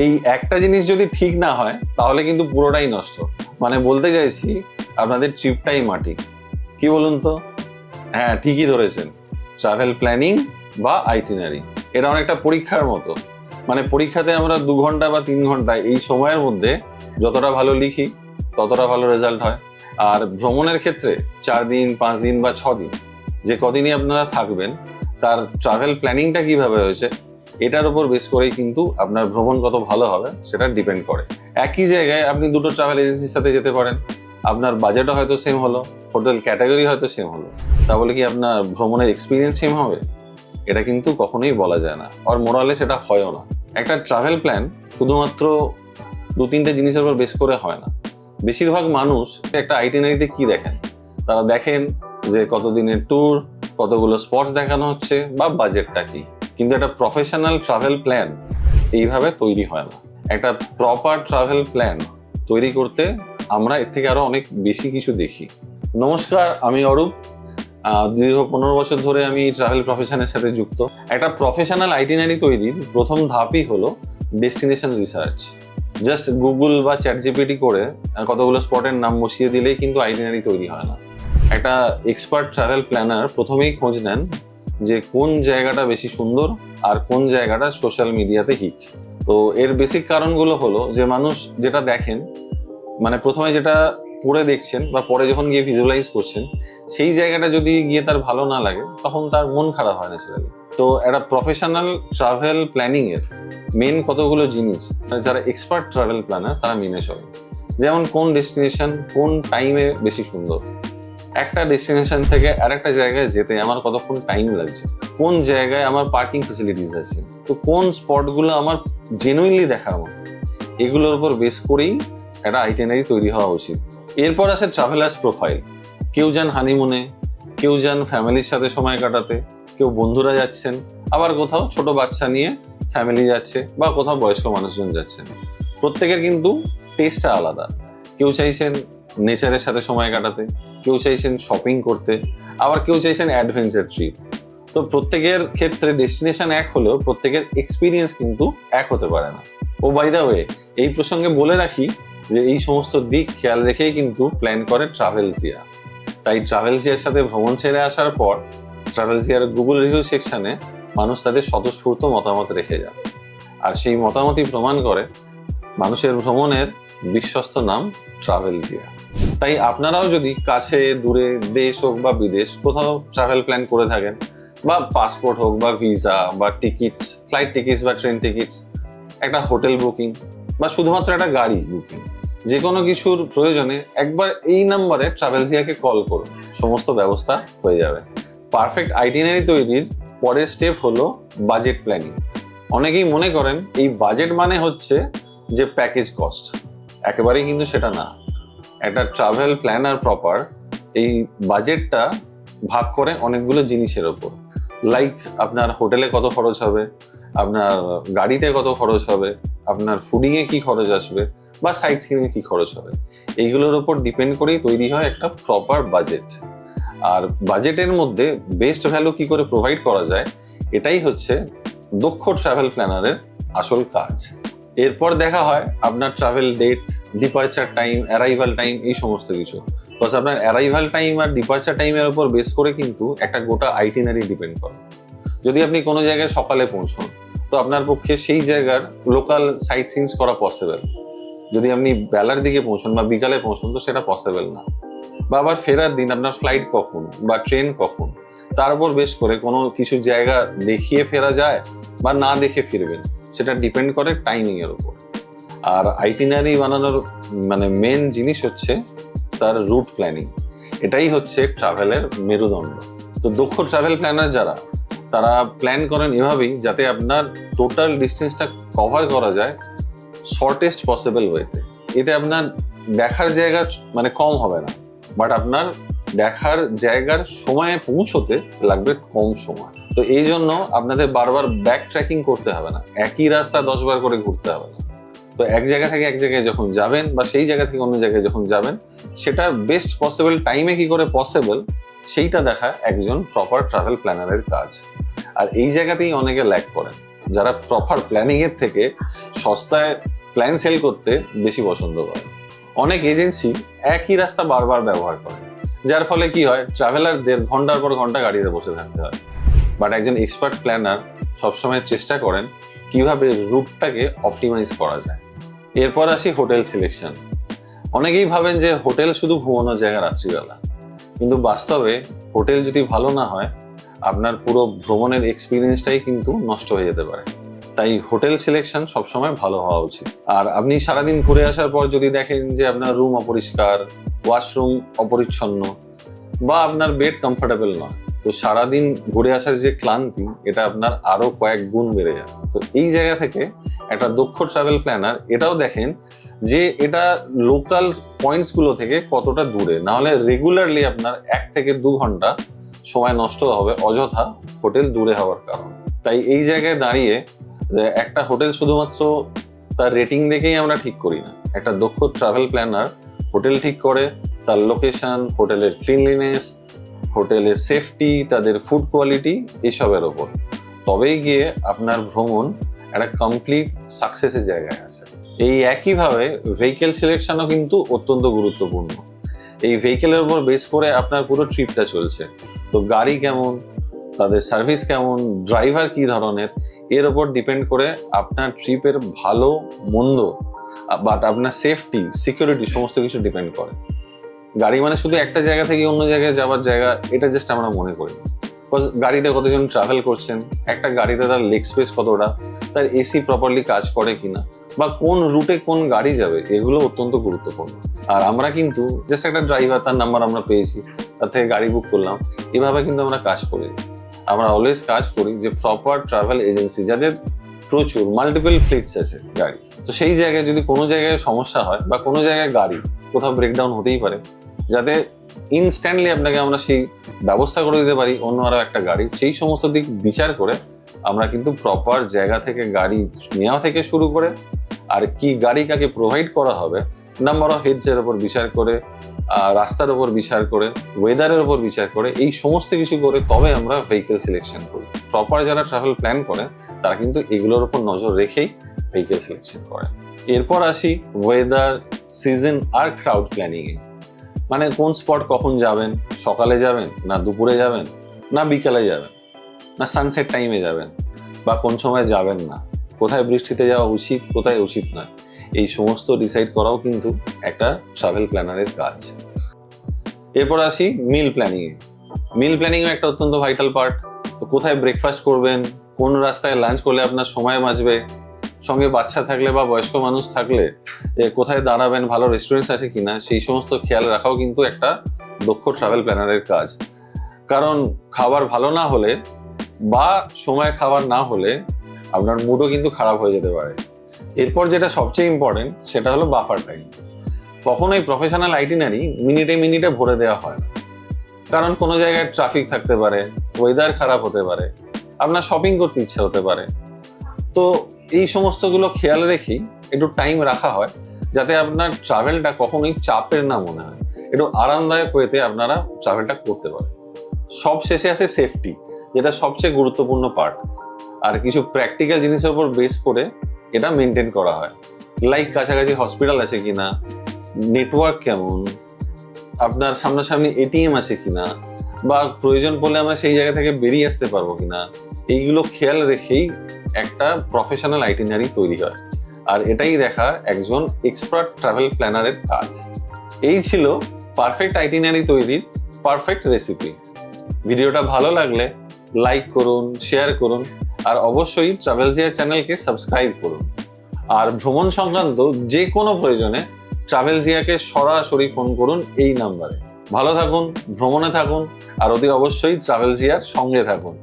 এই একটা জিনিস যদি ঠিক না হয় তাহলে কিন্তু পুরোটাই নষ্ট। মানে বলতে চাইছি আপনাদের ট্রিপটাই মাটি। কি বলুন তো? হ্যাঁ, ঠিকই ধরেছেন, ট্রাভেল প্ল্যানিং বা আইটিনারি। এটা অনেকটা পরীক্ষার মতো। মানে পরীক্ষাতে আমরা 2 ঘন্টা বা 3 ঘন্টা এই সময়ের মধ্যে যতটা ভালো লিখি ততটা ভালো রেজাল্ট হয়। আর ভ্রমণের ক্ষেত্রে 4 দিন 5 দিন বা 6 দিন যে কদিনই আপনারা থাকবেন, তার ট্রাভেল প্ল্যানিংটা কিভাবে হয়েছে এটার উপর বেস করেই কিন্তু আপনার ভ্রমণ কত ভালো হবে সেটা ডিপেন্ড করে। একই জায়গায় আপনি দুটো ট্রাভেল এজেন্সির সাথে যেতে পারেন, আপনার বাজেটও হয়তো সেম হলো, হোটেল ক্যাটাগরি হয়তো সেম হলো, তাহলে কি আপনার ভ্রমণের এক্সপিরিয়েন্স সেম হবে? এটা কিন্তু কখনোই বলা যায় না, আর মোরালে সেটা হয়ও না। একটা ট্রাভেল প্ল্যান শুধুমাত্র 2-3টে জিনিসের উপর বেস করে হয় না। বেশিরভাগ মানুষ একটা আইটিনারিতে কি দেখেন? তারা দেখেন যে কতদিনের ট্যুর, কতগুলো স্পট দেখানো হচ্ছে বা বাজেটটা কি। কিন্তু একটা প্রফেশনাল ট্রাভেল প্ল্যান এইভাবে তৈরি হয় না। একটা প্রপার ট্রাভেল প্ল্যান তৈরি করতে আমরা এর থেকে আরো অনেক বেশি কিছু দেখি। নমস্কার, আমি অরূপ। দীর্ঘ 15 বছর ধরে আমি ট্রাভেল প্রফেশনের সাথে যুক্ত। একটা প্রফেশনাল আইটিনারি তৈরির প্রথম ধাপই হলো ডেস্টিনেশন রিসার্চ। জাস্ট গুগল বা চ্যাট জিপিটি করে কতগুলো স্পটের নাম বসিয়ে দিলেই কিন্তু আইটিনারি তৈরি হয় না। একটা এক্সপার্ট ট্রাভেল প্ল্যানার প্রথমেই খোঁজ নেন যে কোন জায়গাটা বেশি সুন্দর আর কোন জায়গাটা সোশ্যাল মিডিয়াতে হিট। তো এর বেসিক কারণগুলো হলো যে মানুষ যেটা দেখেন, মানে প্রথমে যেটা পড়ে দেখছেন বা পরে যখন গিয়ে ভিজুয়ালাইজ করছেন, সেই জায়গাটা যদি গিয়ে তার ভালো না লাগে তখন তার মন খারাপ হয় ন্যাচারালি। তো একটা প্রফেশনাল ট্রাভেল প্ল্যানিং এর মেন কতগুলো জিনিস যারা এক্সপার্ট ট্রাভেল প্ল্যানার তারা মেনে চলে। যেমন কোন ডেস্টিনেশন কোন টাইমে বেশি সুন্দর, একটা ডেস্টিনেশন থেকে আরেকটা জায়গায় যেতে আমার কতক্ষণ টাইম লাগছে, কোন জায়গায় আমার পার্কিং ফেসিলিটিস আছে, তো কোন স্পটগুলো আমার জেনুইনলি দেখার মতো, এগুলোর উপর বেস করেই একটা আইটিনারি তৈরি হওয়া উচিত। এরপর আসে ট্রাভেলার্স প্রোফাইল। কেউ যান হানিমুনে, কেউ যান ফ্যামিলির সাথে সময় কাটাতে, কেউ বন্ধুরা যাচ্ছেন, আবার কোথাও ছোট বাচ্চা নিয়ে ফ্যামিলি যাচ্ছে বা কোথাও বয়স্ক মানুষজন যাচ্ছেন। প্রত্যেকের কিন্তু টেস্টটা আলাদা। কেউ চাইছেন নেচারের সাথে সময় কাটাতে, কেউ চাইছেন শপিং করতে, আবার কেউ চাইছেন অ্যাডভেঞ্চার ট্রিপ। তো প্রত্যেকের ক্ষেত্রে ডেস্টিনেশন এক হলেও প্রত্যেকের এক্সপিরিয়েন্স কিন্তু এক হতে পারে না। ও বাই দ্য ওয়ে, এই প্রসঙ্গে বলে রাখি যে এই সমস্ত দিক খেয়াল রেখেই কিন্তু প্ল্যান করে ট্রাভেলসিয়া। তাই ট্রাভেলসিয়ার সাথে ভ্রমণ ছেড়ে আসার পর ট্রাভেলসিয়ার গুগল রিভিউ সেকশনে মানুষ তাদের স্বতঃস্ফূর্ত মতামত রেখে যায়, আর সেই মতামতই প্রমাণ করে মানুষের ভ্রমণের বিশ্বস্ত নাম ট্রাভেলসিয়া। তাই আপনারাও যদি কাছে দূরে দেশ হোক বা বিদেশ কোথাও ট্রাভেল প্ল্যান করে থাকেন, বা পাসপোর্ট হোক বা ভিসা বা টিকিটস, ফ্লাইট টিকিটস বা ট্রেন টিকিটস, একটা হোটেল বুকিং বা শুধুমাত্র একটা গাড়ি বুকিং, যে কোনো কিছুর প্রয়োজনে একবার এই নাম্বারে ট্রাভেলসিয়াকে কল করুন, সমস্ত ব্যবস্থা হয়ে যাবে। পারফেক্ট আইটিনারি তৈরির পরের স্টেপ হলো বাজেট প্ল্যানিং। অনেকেই মনে করেন এই বাজেট মানে হচ্ছে যে প্যাকেজ কস্ট, একেবারেই কিন্তু সেটা না। একটা ট্রাভেল প্ল্যানার প্রপার এই বাজেটটা ভাগ করে অনেকগুলো জিনিসের ওপর, লাইক আপনার হোটেলে কত খরচ হবে, আপনার গাড়িতে কত খরচ হবে, আপনার ফুডিংয়ে কি খরচ আসবে বা সাইট সিইংয়ে কি খরচ হবে, এইগুলোর উপর ডিপেন্ড করেই তৈরি হয় একটা প্রপার বাজেট। আর বাজেটের মধ্যে বেস্ট ভ্যালু কি করে প্রোভাইড করা যায়, এটাই হচ্ছে দক্ষ ট্রাভেল প্ল্যানারের আসল কাজ। এরপর দেখা হয় আপনার travel date, departure time, arrival time, এই সমস্ত কিছু। বিকজ আপনার অ্যারাইভাল টাইম আর ডিপার্চার টাইমের উপর বেস করে কিন্তু একটা গোটা আইটিনারি ডিপেন্ড করে। যদি আপনি কোনো জায়গায় সকালে পৌঁছন, তো আপনার পক্ষে সেই জায়গার লোকাল সাইট সিইংস করা পসিবল। যদি আপনি বেলার দিকে পৌঁছন বা বিকালে পৌঁছন, তো সেটা পসিবল না। বা আবার ফেরার দিন আপনার ফ্লাইট কখন বা ট্রেন কখন, তার উপর বেস করে কোনো কিছু জায়গা দেখিয়ে ফেরা যায় বা না দেখে ফিরবেন, সেটা ডিপেন্ড করে টাইমিং এর উপর। আর আইটিনারি বানানোর মানে মেন জিনিস হচ্ছে তার রুট প্ল্যানিং। এটাই হচ্ছে ট্রাভেলের মেরুদণ্ড। তো দক্ষ ট্রাভেল প্ল্যানার যারা, তারা প্ল্যান করেন এভাবেই যাতে আপনার টোটাল ডিস্টেন্সটা কভার করা যায় শর্টেস্ট পসিবল ওয়েতে। এতে আপনার দেখার জায়গা মানে কম হবে না, বাট আপনার দেখার জায়গার সময়ে পৌঁছতে লাগবে কম সময়। তো এই জন্য আপনাদের বারবার ব্যাক ট্র্যাকিং করতে হবে না, একই রাস্তা 10 বার করে ঘুরতে হবে না। তো এক জায়গা থেকে এক জায়গায় যখন যাবেন বা সেই জায়গা থেকে অন্য জায়গায় যখন যাবেন, সেটা বেস্ট পসিবল টাইমে কি করে পসিবল সেইটা দেখা একজন প্রপার ট্রাভেল প্ল্যানারের কাজ। আর এই জায়গাতেই অনেকে ল্যাক করেন। যারা প্রপার প্ল্যানিং এর থেকে সস্তায় প্ল্যান সেল করতে বেশি পছন্দ করে। অনেক এজেন্সি একই রাস্তা বারবার ব্যবহার করে, যার ফলে কি হয়, ট্রাভেলার 1.5 ঘন্টার পর ঘন্টা গাড়িতে বসে থাকতে হয়। বাট একজন এক্সপার্ট প্ল্যানার সবসময় চেষ্টা করেন কিভাবে রুটটাকে অপটিমাইজ করা যায়। এরপর আসি হোটেল সিলেকশন। অনেকেই ভাবেন যে হোটেল শুধু ঘুমানোর জায়গা রাত্রিবেলা, কিন্তু বাস্তবে হোটেল যদি ভালো না হয় আপনার পুরো ভ্রমণের এক্সপিরিয়েন্সটাই কিন্তু নষ্ট হয়ে যেতে পারে। তাই হোটেল সিলেকশন সবসময় ভালো হওয়া উচিত। আর আপনি সারাদিন ঘুরে আসার পর যদি দেখেন যে আপনার রুম অপরিষ্কার, ওয়াশরুম অপরিচ্ছন্ন বা আপনার বেড কমফোর্টেবল নয়, তো সারাদিন ঘুরে আসার যে ক্লান্তি এটা আপনার আরো কয়েক গুণ বেড়ে যায়। তো এই জায়গা থেকে একটা দক্ষ ট্রাভেল প্ল্যানার এটাও দেখেন যে এটা লোকাল পয়েন্টস গুলো থেকে কতটা দূরে, না হলে রেগুলারলি আপনার 1 থেকে 2 ঘন্টা সময় নষ্ট হবে অযথা হোটেল দূরে হওয়ার কারণে। তাই এই জায়গায় দাঁড়িয়ে যে একটা হোটেল শুধুমাত্র তার রেটিং দেখেই আমরা ঠিক করি না। একটা দক্ষ ট্রাভেল প্ল্যানার হোটেল ঠিক করে তার লোকেশন, হোটেলের ক্লিনলিনেস, হোটেলের সেফটি, তাদের ফুড কোয়ালিটি এসবের ওপর, তবেই গিয়ে আপনার ভ্রমণ একটা কমপ্লিট সাকসেসের জায়গায় আসে। এই একইভাবে ভেহিকেল সিলেকশনও কিন্তু অত্যন্ত গুরুত্বপূর্ণ। এই ভেহিকেলের উপর বেস করে আপনার পুরো ট্রিপটা চলছে। তো গাড়ি কেমন, তাদের সার্ভিস কেমন, ড্রাইভার কি ধরনের, এর ওপর ডিপেন্ড করে আপনার ট্রিপের ভালো মন্দ, বাট আপনার সেফটি, সিকিউরিটি সমস্ত কিছু ডিপেন্ড করে। গাড়ি মানে শুধু একটা জায়গা থেকে অন্য জায়গায় যাওয়ার জায়গা, এটা জাস্ট আমরা মনে করি। বিকজ গাড়িতে কতজন ট্রাভেল করছেন, একটা গাড়িতে তার লেগ স্পেস কতটা, তার এসি প্রপারলি কাজ করে কিনা, বা কোন রুটে কোন গাড়ি যাবে, এগুলো অত্যন্ত গুরুত্বপূর্ণ। আর আমরা কিন্তু জাস্ট একটা ড্রাইভার, তার নাম্বার আমরা পেয়েছি, তার থেকে গাড়ি বুক করলাম, এভাবে কিন্তু আমরা কাজ করি। আমরা অলওয়েজ কাজ করি যে প্রপার ট্রাভেল এজেন্সি যাদের প্রচুর মাল্টিপল ফ্লিটস আছে গাড়ি, তো সেই জায়গায় যদি কোনো জায়গায় সমস্যা হয় বা কোনো জায়গায় গাড়ি কোথাও ব্রেকডাউন হতেই পারে, যাতে ইনস্ট্যান্টলি আপনাকে আমরা সেই ব্যবস্থা করে দিতে পারি অন্য আরো একটা গাড়ি, সেই সমস্ত দিক বিচার করে আমরা কিন্তু প্রপার জায়গা থেকে গাড়ি নেওয়া থেকে শুরু করে আর কি গাড়ি কাকে প্রোভাইড করা হবে, নাম্বার অফ হেডস এর উপর বিচার করে, রাস্তার উপর বিচার করে, ওয়েদারের উপর বিচার করে, এই সমস্ত কিছু করে তবে আমরা ভেহিকেল সিলেকশন করি। প্রপার যারা ট্রাভেল প্ল্যান করে তারা কিন্তু এগুলোর উপর নজর রেখেই ভেহিকেল সিলেকশন করে। এরপর আসি ওয়েদার, সিজন আর ক্রাউড প্ল্যানিং এ। মানে কোন স্পট কখন যাবেন, সকালে যাবেন না দুপুরে যাবেন না বিকালে যাবেন না সানসেট টাইমে যাবেন, বা কোন সময় যাবেন না, কোথায় বৃষ্টিতে যাওয়া উচিত কোথায় উচিত নয়, এই সমস্ত ডিসাইড করাও কিন্তু একটা ট্রাভেল প্ল্যানারের কাজ। এরপর আসি মিল প্ল্যানিং এ। মিল প্ল্যানিংও একটা অত্যন্ত ভাইটাল পার্ট। তো কোথায় ব্রেকফাস্ট করবেন, কোন রাস্তায় লাঞ্চ করলে আপনার সময় বাঁচবে, সঙ্গে বাচ্চা থাকলে বা বয়স্ক মানুষ থাকলে কোথায় দাঁড়াবেন, ভালো রেস্টুরেন্টস আছে কিনা, সেই সমস্ত খেয়াল রাখাও কিন্তু একটা দক্ষ ট্রাভেল প্ল্যানারের কাজ। কারণ খাবার ভালো না হলে বা সময় খাবার না হলে আপনার মুডও কিন্তু খারাপ হয়ে যেতে পারে। এরপর যেটা সবচেয়ে ইম্পর্টেন্ট সেটা হলো বাফার টাইম। কখনোই প্রফেশনাল আইটিনারি মিনিটে মিনিটে ভরে দেওয়া হয় না, কারণ কোনো জায়গায় ট্রাফিক থাকতে পারে, ওয়েদার খারাপ হতে পারে, আপনার শপিং করতে ইচ্ছে হতে পারে। তো এই সমস্তগুলো খেয়াল রেখেই একটু টাইম রাখা হয়, যাতে আপনার ট্রাভেলটা কখনোই চাপের না মনে হয়, একটু আরামদায়ক ওয়েতে আপনারা ট্রাভেলটা করতে পারেন। সব শেষে আসে সেফটি, যেটা সবচেয়ে গুরুত্বপূর্ণ পার্ট। আর কিছু প্র্যাকটিক্যাল জিনিসের উপর বেস করে এটা মেনটেন করা হয়, লাইক কাছাকাছি হসপিটাল আছে কিনা, নেটওয়ার্ক কেমন, আপনার সামনাসামনি এটিএম আছে কিনা, বা প্রয়োজন পড়লে আমরা সেই জায়গা থেকে বেরিয়ে আসতে পারবো কিনা, এইগুলো খেয়াল রেখেই একটা প্রফেশনাল আইটিনারি তৈরি হয়। আর এটাই দেখা একজন এক্সপার্ট ট্রাভেল প্ল্যানারের কাজ। এই ছিল পারফেক্ট আইটিনারি তৈরির পারফেক্ট রেসিপি। ভিডিওটা ভালো লাগলে লাইক করুন, শেয়ার করুন, আর অবশ্যই ট্রাভেলজিয়া চ্যানেলকে সাবস্ক্রাইব করুন। আর ভ্রমণ সংক্রান্ত যে কোনো প্রয়োজনে ট্রাভেলজিয়াকে সরাসরি ফোন করুন এই নাম্বারে। ভালো থাকুন, ভ্রমণে থাকুন, আর অতি অবশ্যই ট্রাভেলজিয়ার সঙ্গে থাকুন।